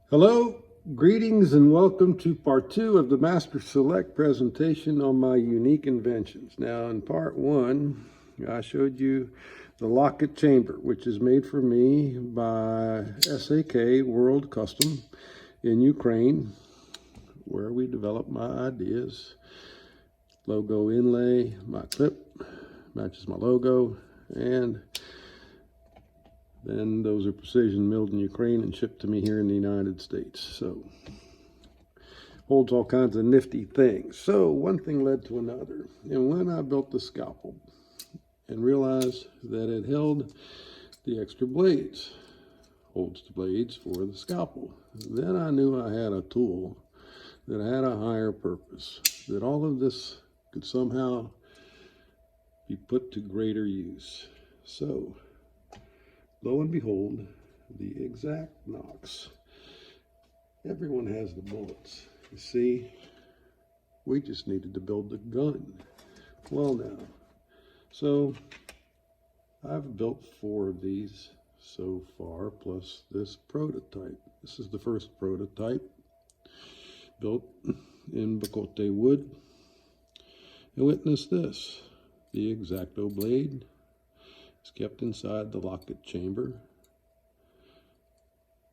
Hello, greetings and welcome to part 2 of the Master Select presentation on my unique inventions. Now in part 1, I showed you the locket chamber, which is made for me by SAK World Custom in Ukraine, where we develop my ideas. Logo inlay, my clip matches my logo, and then those are precision milled in Ukraine and shipped to me here in the United States. So holds all kinds of nifty things. So one thing led to another. And when I built the scalpel and realized that it held the extra blades, holds the blades for the scalpel, then I knew I had a tool that had a higher purpose, that all of this could somehow be put to greater use. So lo and behold, the Xact Nox. Everyone has the bullets. You see, we just needed to build the gun. Well now, so I've built 4 of these so far, plus this prototype. This is the first prototype, built in Bacote wood. And witness this, the X-Acto blade. It's kept inside the locket chamber.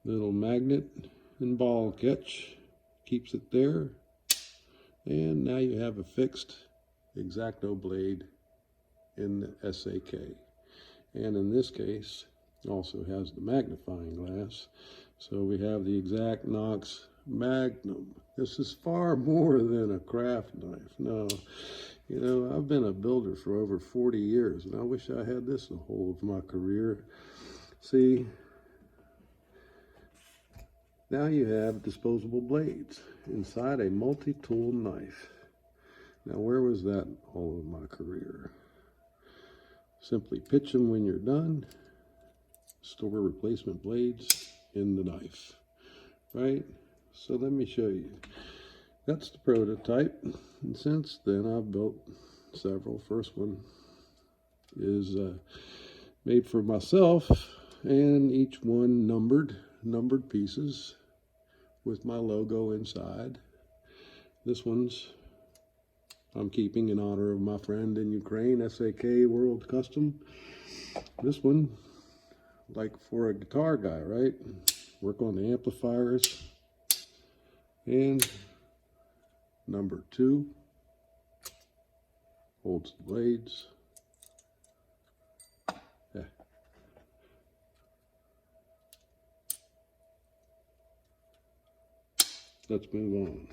Little magnet and ball catch keeps it there. And now you have a fixed X-Acto blade in the SAK. And in this case, also has the magnifying glass. So we have the Xact Nox Magnum. This is far more than a craft knife. No. You know, I've been a builder for over 40 years, and I wish I had this the whole of my career. See, now you have disposable blades inside a multi-tool knife. Now, where was that all of my career? Simply pitch them when you're done, store replacement blades in the knife, right? So let me show you. That's the prototype, and since then I've built several. First one is made for myself, and each one numbered pieces with my logo inside. This one's I'm keeping in honor of my friend in Ukraine, SAK World Custom. This one, like for a guitar guy, right? Work on the amplifiers. And number 2 holds the blades. Yeah. Let's move on.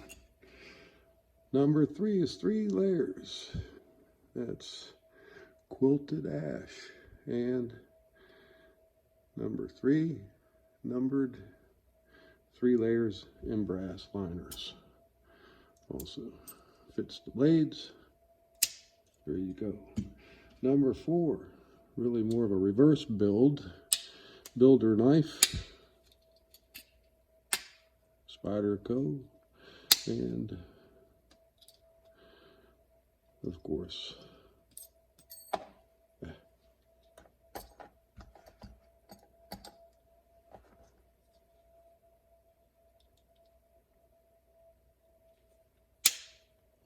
Number 3 is 3 layers. That's quilted ash. And number 3, numbered 3 layers in brass liners. Also fits the blades. There you go. Number 4, really more of a reverse builder knife, spider co, and of course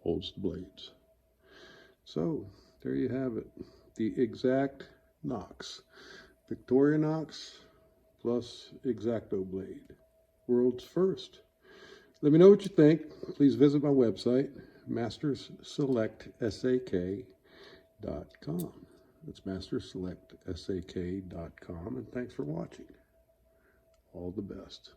holds the blades. So there you have it, the Xact Nox, Victorinox plus X-Acto blade, world's first. Let me know what you think. Please visit my website, masterselectsak.com. That's masterselectsak.com, and thanks for watching. All the best.